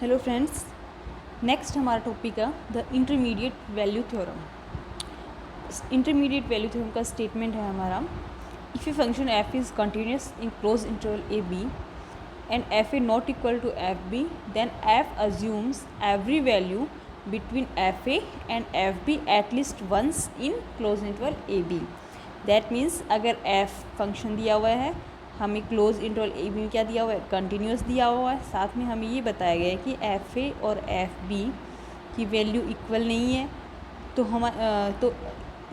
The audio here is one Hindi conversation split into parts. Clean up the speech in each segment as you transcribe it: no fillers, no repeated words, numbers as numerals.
हेलो फ्रेंड्स, नेक्स्ट हमारा टॉपिक है the intermediate value theorem. Intermediate value theorem का स्टेटमेंट है हमारा, if a function F is continuous in close interval A B and F A not equal to F B, then F assumes every value between F A and F B at least once in close interval A B. That means अगर एफ फंक्शन दिया हुआ है, हमें क्लोज इंटरवल ए बी में क्या दिया हुआ है, कंटिन्यूस दिया हुआ है, साथ में हमें ये बताया गया है कि एफ ए और एफ बी की वैल्यू इक्वल नहीं है, तो हम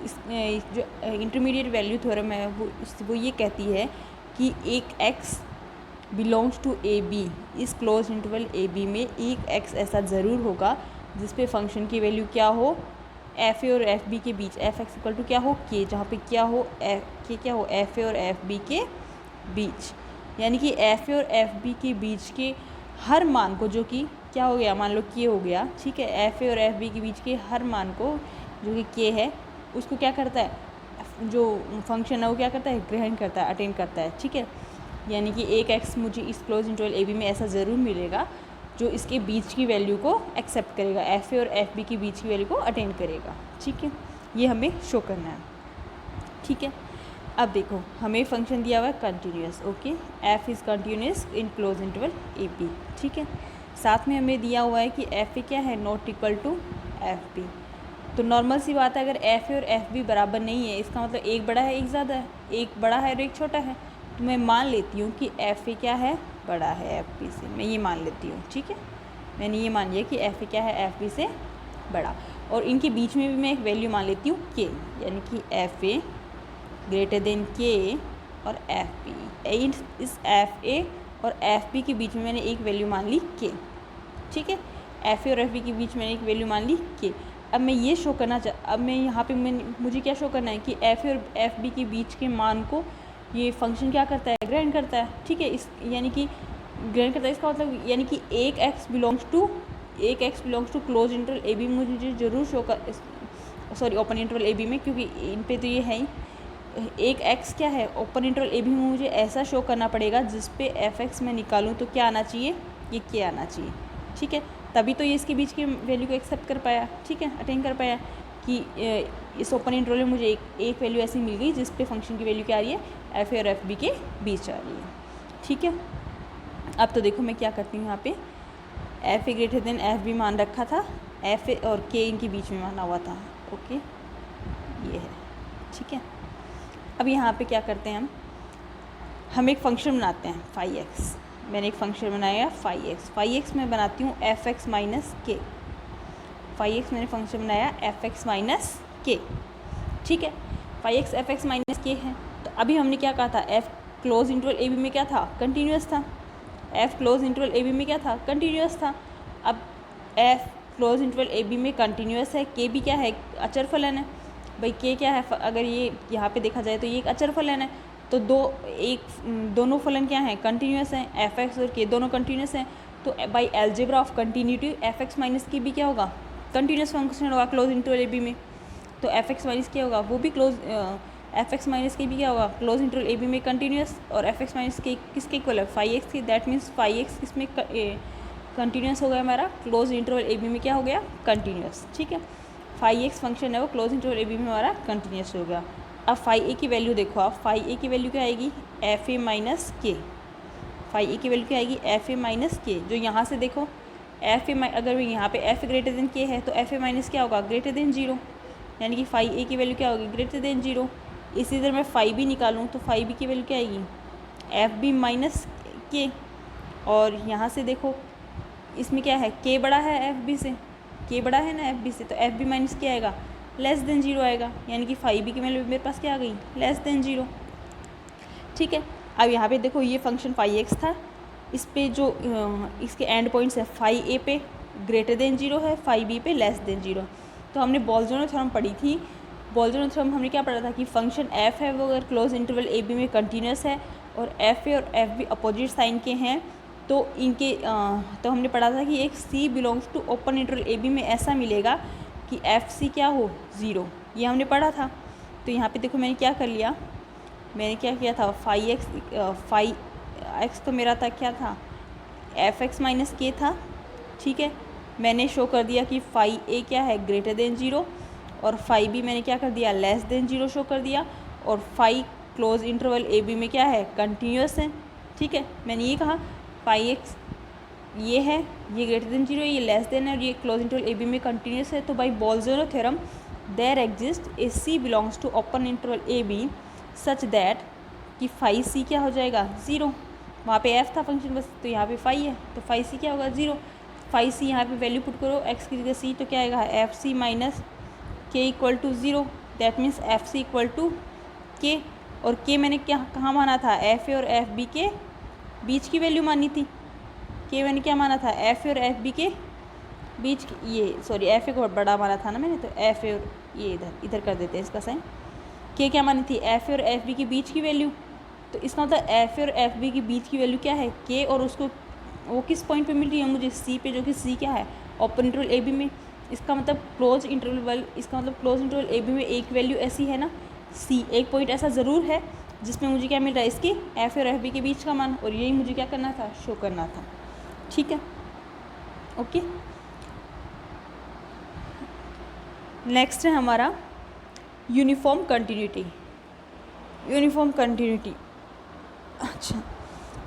इस जो इंटरमीडिएट वैल्यू थ्योरम है वो ये कहती है कि एक X belongs to A B, इस क्लोज इंटरवल ए बी में एक एक्स ऐसा ज़रूर होगा जिस पे फंक्शन की वैल्यू क्या हो, एफ ए और एफ बी के बीच, एफ एक्स इक्वल टू क्या हो, के, जहाँ पे क्या हो, क्या हो, एफ ए और एफ बी के बीच। यानी कि एफ ए और एफ बी के बीच के हर मान को, जो कि क्या हो गया, मान लो के हो गया, ठीक है, एफ ए और एफ बी के बीच के हर मान को जो कि के है, उसको क्या करता है, जो फंक्शन है वो क्या करता है, ग्रहण करता है, अटेंड करता है, ठीक है। यानी कि एक एक्स मुझे इस क्लोज इंटरवल ए बी में ऐसा ज़रूर मिलेगा जो इसके बीच की वैल्यू को एक्सेप्ट करेगा, एफ ए और एफ बी के बीच की वैल्यू को अटेंड करेगा, ठीक है। ये हमें शो करना है, ठीक है। अब देखो, हमें फंक्शन दिया हुआ है continuous, okay, F is continuous in close interval A B, ठीक है। साथ में हमें दिया हुआ है कि एफ ए क्या है, not equal to F B. तो नॉर्मल सी बात है, अगर एफ ए और एफ बी बराबर नहीं है, इसका मतलब एक बड़ा है एक ज़्यादा है, एक बड़ा है और एक छोटा है, तो मैं मान लेती हूँ कि एफ ए क्या है, बड़ा है एफ बी से, मैं ये मान लेती हूँ, ठीक है। मैंने ये मान लिया कि एफ ए क्या है, एफ बी से बड़ा, और इनके बीच में भी मैं एक वैल्यू मान लेती हूँ के, यानी कि एफ ए ग्रेटर देन के और एफ बी, इस एफ ए और एफ बी के बीच में मैंने एक वैल्यू मान ली के, ठीक है। एफ ए और एफ बी के बीच मैंने एक वैल्यू मान ली के। अब मैं ये शो करना अब मैं यहाँ पे मुझे क्या शो करना है कि एफ ए और एफ बी के बीच के मान को ये फंक्शन क्या करता है, ग्रहण करता है, ठीक है। इस यानी कि ग्रहण करता है, इसका मतलब यानी कि एक X belongs to close interval A B मुझे जरूर शो कर, sorry open interval A B में, क्योंकि इन पे तो ये है ही, एक x क्या है, ओपन इंटरवल ए बी में मुझे ऐसा शो करना पड़ेगा जिस पे एफ एक्स मैं निकालूँ तो क्या आना चाहिए, ये के आना चाहिए, ठीक है। तभी तो ये इसके बीच की वैल्यू को एक्सेप्ट कर पाया, ठीक है, अटेंड कर पाया कि इस ओपन इंटरवल में मुझे एक वैल्यू ऐसी मिल गई जिस पे फंक्शन की वैल्यू क्या आ रही है, एफ ए और एफ बी के बीच आ रही है, ठीक है। अब तो देखो मैं क्या करती हूँ, यहाँ पे F A greater than F B मान रखा था, एफ ए और के इनके बीच में माना हुआ था, ओके, ये है, ठीक है। अब यहाँ पे क्या करते हैं, हम एक फंक्शन बनाते हैं फाई एक्स। मैंने एक फंक्शन बनाया फाई एक्स मैं बनाती हूँ F X minus K, phi X मैंने फंक्शन बनाया एफ एक्स माइनस के, ठीक है। Phi X F X minus K है, तो अभी हमने क्या कहा था, F close interval A B में क्या था, कंटिन्यूस था, F close interval A B में क्या था, कंटिन्यूस था। अब F close interval A B में कंटिन्यूस है, के भी क्या है, अचर फलन है, भाई के क्या है, अगर ये यहाँ पे देखा जाए तो ये एक अचर फलन है, तो दोनों फलन क्या हैं, कंटिन्यूस हैं, एफ एक्स और के दोनों कंटिन्यूस हैं, तो by algebra of continuity F X minus की भी क्या होगा, कंटिन्यूस फंक्शन होगा क्लोज इंटरवल ए बी में, तो एफ एक्स माइनस क्या होगा, वो भी क्लोज, एफ एक्स माइनस के भी क्या होगा, क्लोज इंटरवल ए बी में कंटिन्यूस, और एफ एक्स माइनस के किसके इक्वल है, फाई एक्स की, दैट मीन्स फाई एक्स किसमें कंटिन्यूस हो गया हमारा, क्लोज इंटरवल ए बी में क्या हो गया, कंटिन्यूस, ठीक है। फाई एक्स फंक्शन है वो क्लोज इंटरवल ए बी में हमारा कंटिन्यूस हो गया। अब फाई ए की वैल्यू देखो, आप फाई ए की वैल्यू क्या आएगी, F A minus K, phi ए की वैल्यू क्या आएगी, एफ ए माइनस के, जो यहाँ से देखो एफ ए अगर यहाँ पे एफ ग्रेटर देन के है तो एफ ए माइनस क्या होगा, ग्रेटर देन जीरो, यानी कि फाई ए की वैल्यू क्या होगी, ग्रेटर देन जीरो। इसी तरह मैं फाई बी निकालूँ तो फाई बी की वैल्यू क्या आएगी, एफ बी माइनस के, और यहाँ से देखो इसमें क्या है, के बड़ा है एफ बी से, के बड़ा है ना एफ बी से, तो एफ बी माइनस क्या आएगा, लेस देन जीरो आएगा, यानी कि फाई बी की वैल्यू मेरे पास क्या आ गई, लेस देन जीरो, ठीक है। अब यहाँ पे देखो ये फंक्शन फाई एक्स था, इस पे जो इसके एंड पॉइंट्स है, फाई ए पे ग्रेटर देन जीरो है, फाई बी पे लेस देन जीरो। तो हमने बोल्जमैन थ्योरम पढ़ी थी, बोल्जमैन थ्योरम हमने क्या पढ़ा था कि फंक्शन एफ है वो अगर क्लोज इंटरवल ए बी में कंटिन्यूस है और एफ ए और एफ बी अपोजिट साइन के हैं, तो इनके तो हमने पढ़ा था कि एक C belongs to open interval A B में ऐसा मिलेगा कि एफ सी क्या हो, ज़ीरो, ये हमने पढ़ा था। तो यहाँ पे देखो मैंने क्या कर लिया, मैंने क्या किया था, फाई एक्स तो मेरा था क्या था, एफ एक्स माइनस के था, ठीक है, मैंने शो कर दिया कि फाई ए क्या है, ग्रेटर देन 0, और फाई बी मैंने क्या कर दिया, लेस देन 0 शो कर दिया, और phi close interval A B में क्या है, कंटिन्यूस है। ठीक है, मैंने ये कहा फाई एक्स ये है, ये ग्रेटर देन 0 है, ये लेस देन है, और ये क्लोज इंटरवल ए बी में कंटिन्यूस है। तो by Bolzano theorem there exist a C belongs to open interval A B such that कि फाई सी क्या हो जाएगा, 0। वहाँ पे एफ था फंक्शन बस, तो यहाँ पे फाई है, तो फाई सी क्या होगा, 0। फाई सी यहाँ पे वैल्यू पुट करो एक्स की जगह सी, तो क्या आएगा, F C minus K equal to 0। That means F C equal to K, और के मैंने क्या कहाँ माना था, एफ ए और एफ बी के बीच की वैल्यू मानी थी। के मैंने क्या माना था, एफ ए और एफ बी के बीच की, ये सॉरी एफ ए को बड़ा माना था ना मैंने, तो एफ ए और ये इधर कर देते हैं इसका साइन। के क्या मानी थी, एफ ए और एफ बी के बीच की वैल्यू, तो इसका मतलब एफ ए और एफ बी के बीच की वैल्यू क्या है, के, और उसको वो किस पॉइंट पे मिल रही है मुझे, सी पे, जो कि सी क्या है, ओपन इंटरवल ए बी में। इसका मतलब क्लोज इंटरवल, इसका मतलब क्लोज इंटरवल ए बी में एक वैल्यू ऐसी है ना, सी, एक पॉइंट ऐसा ज़रूर है जिसमें मुझे क्या मिल रहा है, इसकी एफ ए और एफ बी के बीच का मान, और यही मुझे क्या करना था, शो करना था। ठीक है, ओके। नेक्स्ट है हमारा यूनिफॉर्म कंटिन्यूटी। यूनिफॉर्म कंटिन्यूटी, अच्छा,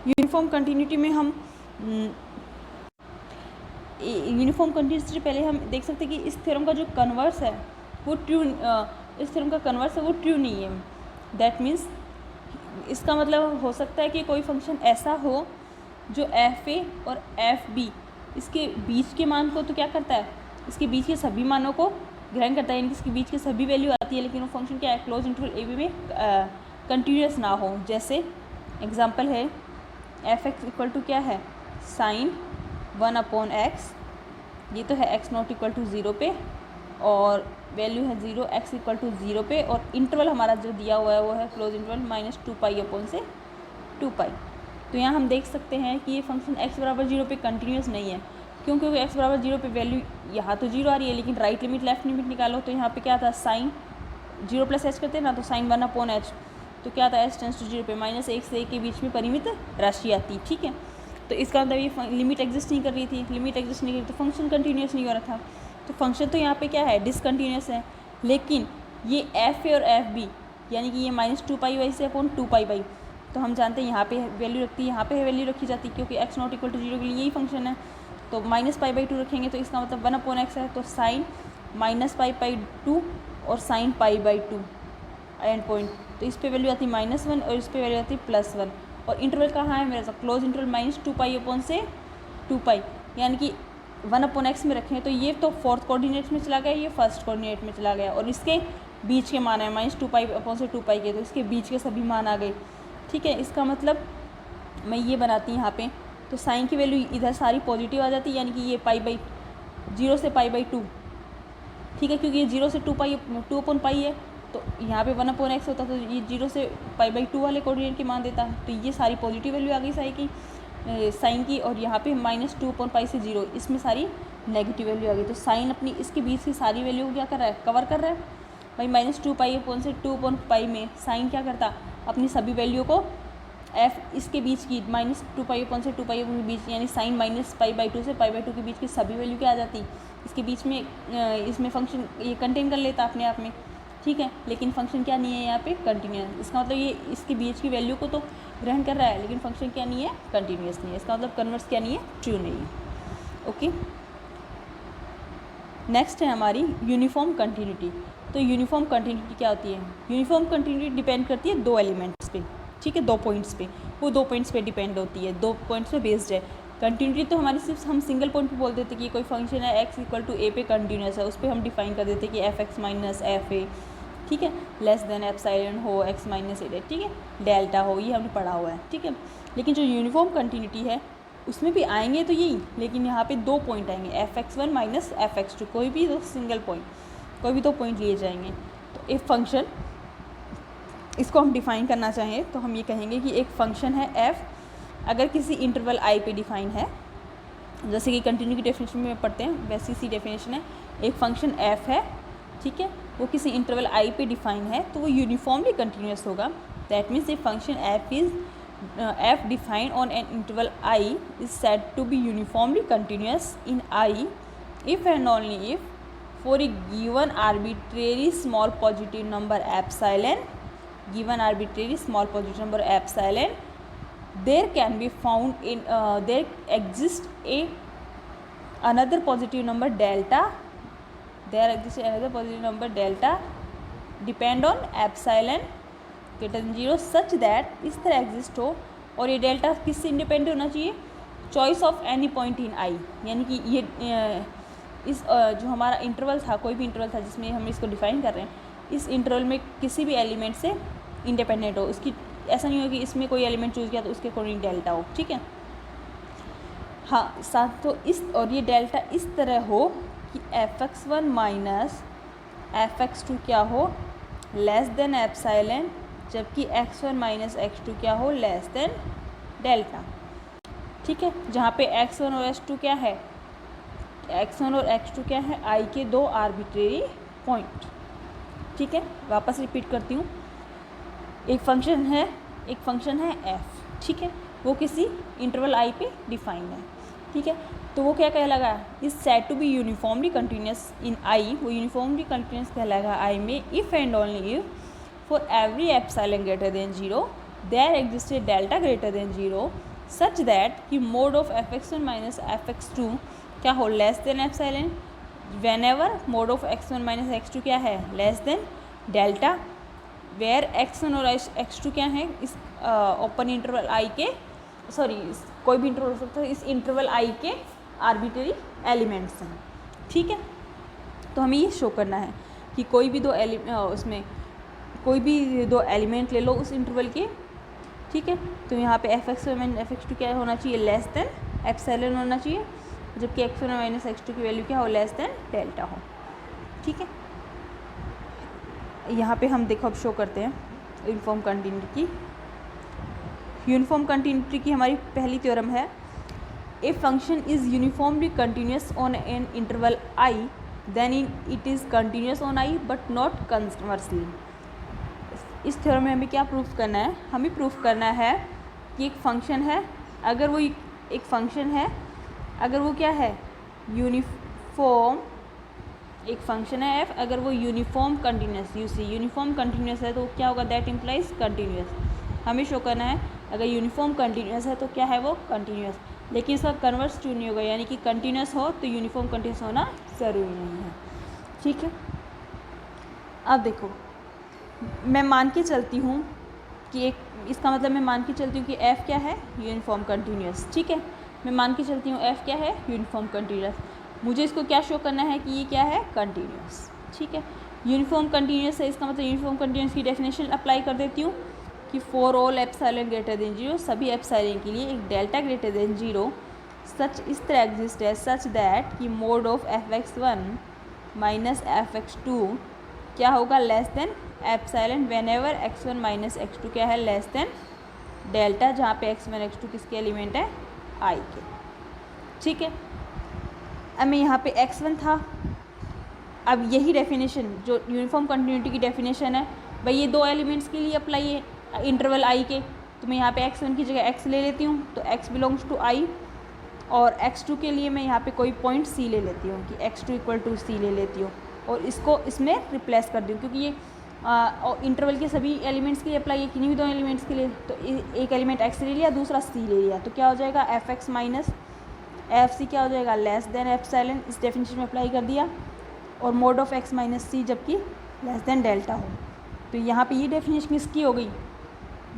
यूनिफॉर्म कंटिन्यूटी में हम यूनिफॉर्म कंटिन्यूटी से पहले हम देख सकते हैं कि इस थ्योरम का जो कन्वर्स है वो ट्रू, इस थ्योरम का कन्वर्स है वो ट्रू नहीं है। दैट मीन्स इसका मतलब हो सकता है कि कोई फंक्शन ऐसा हो जो एफ ए और एफ बी इसके बीच के मान को तो क्या करता है, इसके बीच के सभी मानों को ग्रहण करता है, यानी कि इसके बीच की सभी वैल्यू आती है, लेकिन वो फंक्शन क्या है, क्लोज इंटरवल ए बी में कंटिन्यूस ना हो। जैसे एग्जांपल है एफ एक्स इक्वल टू क्या है, साइन 1/x, ये तो है x नॉट इक्वल टू 0 पे, और वैल्यू है 0, x इक्वल टू 0 पे, और इंटरवल हमारा जो दिया हुआ है वो है क्लोज इंटरवल -2π/2π। तो यहाँ हम देख सकते हैं कि ये फंक्शन x बराबर 0 पे कंटिन्यूस नहीं है। क्यों, क्योंकि x बराबर 0 पे वैल्यू यहाँ तो 0 आ रही है, लेकिन राइट लिमिट लेफ्ट लिमिट निकालो तो यहाँ पे क्या था, साइन 0 + h करते हैं ना, तो साइन 1/h, तो क्या था, h टेंस टू 0 पे -1 से 1 के बीच में परिमित राशि आती। ठीक है, तो इसका मतलब ये लिमिट एग्जिस्ट नहीं कर रही थी, लिमिट एग्जिस्ट नहीं कर रही तो फंक्शन कंटिन्यूस नहीं हो रहा था। तो फंक्शन तो यहाँ पे क्या है, डिसकंटिन्यूस है। लेकिन ये एफ ए और एफ बी यानी कि ये -2π/2π, तो हम जानते हैं यहाँ पे वैल्यू रखती है, यहाँ पे वैल्यू रखी जाती है, क्योंकि x नॉट इक्वल टू 0 के लिए यही फंक्शन है। तो -π/2 रखेंगे तो इसका मतलब 1/x है, तो साइन -π/2 और साइन π/2 एंड पॉइंट, तो इस पे वैल्यू आती है -1 और इस पे वैल्यू आती है +1। और इंटरवल कहाँ है मेरे साथ, क्लोज इंटरवल -2π/2π, यानी कि 1/x में रखें तो ये तो फोर्थ कोऑर्डिनेट में चला गया, ये फर्स्ट कोऑर्डिनेट में चला गया, और इसके बीच के मान है -2π/2π के, तो इसके बीच के सभी मान आ गए। ठीक है, इसका मतलब मैं ये बनाती हूँ यहाँ पे, तो साइन की वैल्यू इधर सारी पॉजिटिव आ जाती है, यानी कि ये π/0 से π/2। ठीक है, क्योंकि ये 0 से 2π है, तो यहाँ पे 1/x होता, तो ये 0 से π/2 वाले कोऑर्डिनेट की मान देता। तो ये सारी पॉजिटिव वैल्यू आ गई साइन की, और यहाँ पे -2π से 0, इसमें सारी नेगेटिव वैल्यू आ गई। तो साइन अपनी इसके बीच की सारी वैल्यू को क्या कर रहा है, कवर कर रहा है। भाई -2π से 2π में साइन क्या करता, अपनी सभी वैल्यू को f इसके बीच की -2π से 2π के बीच, यानी साइन -π/2 से π/2 के बीच की सभी वैल्यू क्या आ जाती, इसके बीच में इसमें फंक्शन ये कंटेन कर लेता अपने आप में। ठीक है, लेकिन फंक्शन क्या नहीं है यहाँ पे, कंटिन्यूस। इसका मतलब ये इसके बीच की वैल्यू को तो ग्रहण कर रहा है, लेकिन फंक्शन क्या नहीं है, कंटिन्यूस नहीं है। इसका मतलब कन्वर्स क्या नहीं है, ट्रू नहीं है। ओके, नेक्स्ट है हमारी यूनिफॉर्म कंटिन्यूटी। तो यूनिफॉर्म कंटिन्यूटी क्या होती है, यूनिफॉर्म कंटिन्यूटी डिपेंड करती है 2 एलिमेंट्स पे। ठीक है, 2 पॉइंट्स पे, वो 2 पॉइंट्स पे डिपेंड होती है, 2 पॉइंट्स पे बेस्ड है। कंटिन्यूटी तो हमारी सिर्फ हम सिंगल पॉइंट पे बोल देते कि कोई फंक्शन है x इक्वल टू a पे कंटिन्यूस है, उस पर हम डिफाइन कर देते कि f(x - f(a), ठीक है, लेस देन एप्सिलॉन हो x - a, ठीक है, डेल्टा हो, ये हमने पढ़ा हुआ है। ठीक है, लेकिन जो यूनिफॉर्म कंटिन्यूटी है उसमें भी आएंगे तो यही, लेकिन यहाँ पे 2 पॉइंट आएंगे, f(x1 - f(x2), कोई भी 2 सिंगल पॉइंट, कोई भी 2 पॉइंट लिए जाएंगे। तो एक फंक्शन, इसको हम डिफ़ाइन करना चाहें तो हम ये कहेंगे कि एक फंक्शन है f, अगर किसी इंटरवल i पे डिफ़ाइन है, जैसे कि कंटिन्यू की डेफिनेशन में पढ़ते हैं वैसी सी डेफिनेशन है, एक फंक्शन f है, ठीक है, वो किसी इंटरवल i पे डिफ़ाइन है, तो वो यूनिफॉर्मली कंटिन्यूस होगा। That means a function f is f defined on an interval I is said to be uniformly continuous in I if and only if for a given arbitrary small positive number epsilon, given arbitrary small positive number epsilon, there can be found in there exists a another positive number delta, there exists another positive number delta depend on epsilon greater than 0 such that इस तरह एग्जिस्ट हो और ये डेल्टा किससे इंडिपेंडेंट होना चाहिए, choice of any point in I, यानी कि ये इस जो हमारा इंटरवल था, कोई भी इंटरवल था जिसमें हम इसको डिफाइन कर रहे हैं, इस इंटरवल में किसी भी एलिमेंट से इंडिपेंडेंट हो, इसकी ऐसा नहीं हो कि इसमें कोई एलिमेंट चूज़ किया तो उसके अकॉर्डिंग डेल्टा हो, ठीक है। हाँ साथ तो इस और ये डेल्टा इस तरह हो कि f(x1) माइनस f(x2) क्या हो, लेस देन एप्साइलन, जबकि x1 माइनस x2 क्या हो, लेस देन डेल्टा, ठीक है। जहाँ पे x1 और x2 क्या है, x1 और x2 क्या है, i के दो आर्बिट्रेरी पॉइंट, ठीक है। वापस रिपीट करती हूँ, एक फंक्शन है f, ठीक है, वो किसी इंटरवल i पे डिफाइन है, ठीक है। तो वो क्या कहलाएगा, is said to be uniformly continuous in i, वो यूनिफॉर्मली कंटिन्यूस कहलाएगा i में if and only if for every epsilon greater than 0 there exists a delta greater than 0 such that कि mode of f(x1) minus f(x2) क्या हो, less than epsilon, whenever mode of x1 minus x2 क्या है, less than delta, where x1 और x2 क्या है, इस ओपन इंटरवल i के कोई भी इंटरवल हो सकता है, इस इंटरवल i के आर्बिट्रेरी एलिमेंट्स हैं, ठीक है। तो हमें ये शो करना है कि कोई भी उसमें कोई भी दो एलिमेंट ले लो उस इंटरवल के, ठीक है। तो यहाँ पे f(x1) माइनस f(x2) क्या होना चाहिए, लेस देन एप्सिलॉन होना चाहिए, जबकि x1 माइनस x2 की वैल्यू क्या हो, लेस देन डेल्टा हो, ठीक है। यहाँ पे हम देखो अब शो करते हैं यूनिफॉर्म कंटिन्यूटी की। यूनिफॉर्म कंटिन्यूटी की हमारी पहली थ्योरम है, a function is uniformly continuous on an interval i then it is continuous on i but not conversely. इस थ्योरम में हमें क्या प्रूफ करना है, हमें प्रूफ करना है कि एक फंक्शन है, अगर वो एक फंक्शन है, अगर वो क्या है, यूनिफॉर्म, एक फंक्शन है f, अगर वो यूनिफॉर्म कंटिन्यूस, यूनिफॉर्म कंटिन्यूस है तो क्या होगा, दैट इम्प्लाइज कंटिन्यूस। हमें शो करना है अगर यूनिफॉर्म कंटिन्यूस है तो क्या है वो, कंटिन्यूस, लेकिन इसका कन्वर्स क्यों नहीं होगा, यानी कि कंटिन्यूस हो तो यूनिफॉर्म कंटिन्यूस होना ज़रूरी नहीं है, ठीक है। अब देखो मैं मान के चलती हूँ कि एक, इसका मतलब मैं मान के चलती हूँ कि f क्या है, यूनिफॉर्म कंटिन्यूस, ठीक है। मैं मान के चलती हूँ f क्या है, यूनिफॉर्म कंटिन्यूस, मुझे इसको क्या शो करना है कि ये क्या है, कंटिन्यूस, ठीक है। यूनिफॉर्म कंटिन्यूस है, इसका मतलब यूनिफॉर्म कंटिन्यूस की डेफिनेशन अप्लाई कर देती हूँ कि for all epsilon greater than 0, सभी एप्सिलॉन के लिए एक डेल्टा ग्रेटर देन 0 सच इस तरह एग्जिस्ट है, सच दैट कि mod of f(x1) minus f(x2) क्या होगा, less than epsilon whenever x1 minus x2 क्या है, लेस देन डेल्टा, जहाँ पे x1 x2 किसके एलिमेंट है, i के, ठीक है। अब मैं यहाँ पे x1 था, अब यही डेफिनेशन जो यूनिफॉर्म कंटिन्यूटी की डेफिनेशन है भाई ये दो एलिमेंट्स के लिए अप्लाई है इंटरवल i के, तो मैं यहाँ पे x1 की जगह x ले लेती हूँ, तो x बिलोंग्स टू i, और x2 के लिए मैं यहाँ पे कोई पॉइंट c ले लेती हूँ कि x2 इक्वल टू c ले लेती हूँ और इसको इसमें रिप्लेस कर दूँ, क्योंकि ये इंटरवल के सभी एलिमेंट्स के लिए अप्लाई है, किन्हीं भी दो एलिमेंट्स के लिए, तो एक एलिमेंट x ले लिया, दूसरा c ले लिया, तो क्या हो जाएगा, f(x) माइनस f(c) क्या हो जाएगा, लेस देन एप्सिलॉन, इस डेफिनेशन में अप्लाई कर दिया, और mode of x minus c जबकि लेस देन डेल्टा हो, तो यहाँ पे ये डेफिनेशन किसकी हो गई,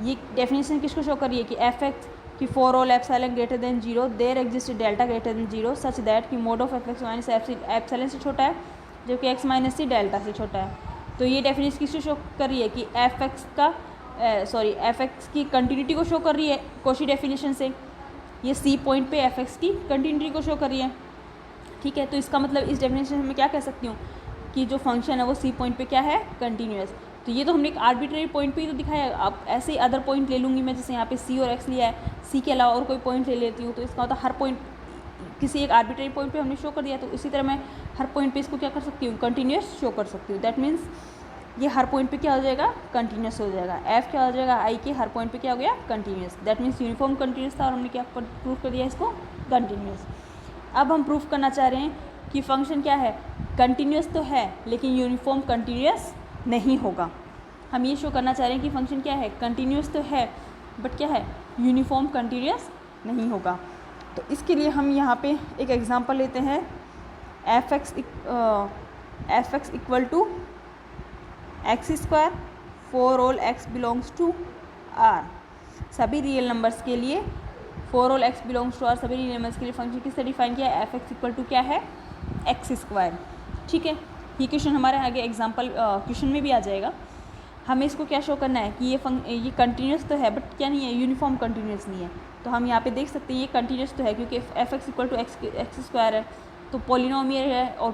ये डेफिनेशन किसको शो कर रही है कि f(x) कि for all epsilon greater than 0 there exist delta greater than 0 such that कि mod of f(x) minus f(c) epsilon से छोटा है जबकि x माइनस c डेल्टा से छोटा है। तो ये डेफिनेशन किसको शो कर रही है कि f(x) की कंटिन्यूटी को शो कर रही है कॉची डेफिनेशन से, ये c पॉइंट पे f(x) की कंटिन्यूटी को शो कर रही है, ठीक है। तो इसका मतलब इस डेफिनेशन में मैं क्या कह सकती हूँ कि जो फंक्शन है वो c पॉइंट पे क्या है, कंटिन्यूस। तो ये तो हमने एक आर्बिट्रेरी पॉइंट पे ही तो दिखाया है, अब ऐसे ही अदर पॉइंट ले लूँगी मैं, जैसे यहाँ पे c और x लिया है, c के अलावा और कोई पॉइंट ले लेती हूँ, तो इसका मतलब हर पॉइंट किसी एक आर्बिट्रेरी पॉइंट पे हमने शो कर दिया, तो इसी तरह मैं हर पॉइंट पे इसको क्या कर सकती हूँ, कंटिन्यूस शो कर सकती हूँ। दैट मीन्स ये हर पॉइंट पे क्या हो जाएगा, कंटिन्यूस हो जाएगा। एफ क्या हो जाएगा, आई के हर पॉइंट पे क्या हो गया, continuous. That means uniform continuous था और हमने क्या प्रूफ कर दिया इसको, कंटिन्यूस। अब हम प्रूफ करना चाह रहे हैं कि फंक्शन क्या है, कंटिन्यूस तो है लेकिन यूनिफॉर्म कंटिन्यूस नहीं होगा। हम ये शो करना चाह रहे हैं कि फंक्शन क्या है, कंटिन्यूस तो है बट क्या है, यूनिफॉर्म कंटिन्यूस नहीं होगा। तो इसके लिए हम यहाँ पे एक एग्जांपल लेते हैं, F X equal to X square for all X belongs to R. सभी रियल नंबर्स के लिए, for all X belongs to R, सभी रियल नंबर्स के लिए फंक्शन किससे डिफाइन किया है, एफ एक्स इक्वल टू क्या है, एक्स स्क्वायर। ठीक है, ये क्वेश्चन हमारे आगे एग्जाम्पल क्वेश्चन में भी आ जाएगा। हमें इसको क्या शो करना है कि ये कंटिन्यूस तो है बट क्या नहीं है, यूनिफॉर्म कंटिन्यूस नहीं है। तो हम यहाँ पे देख सकते हैं ये कंटिन्यूस तो है क्योंकि F X equal to X square है, तो पॉलिनोमियल है और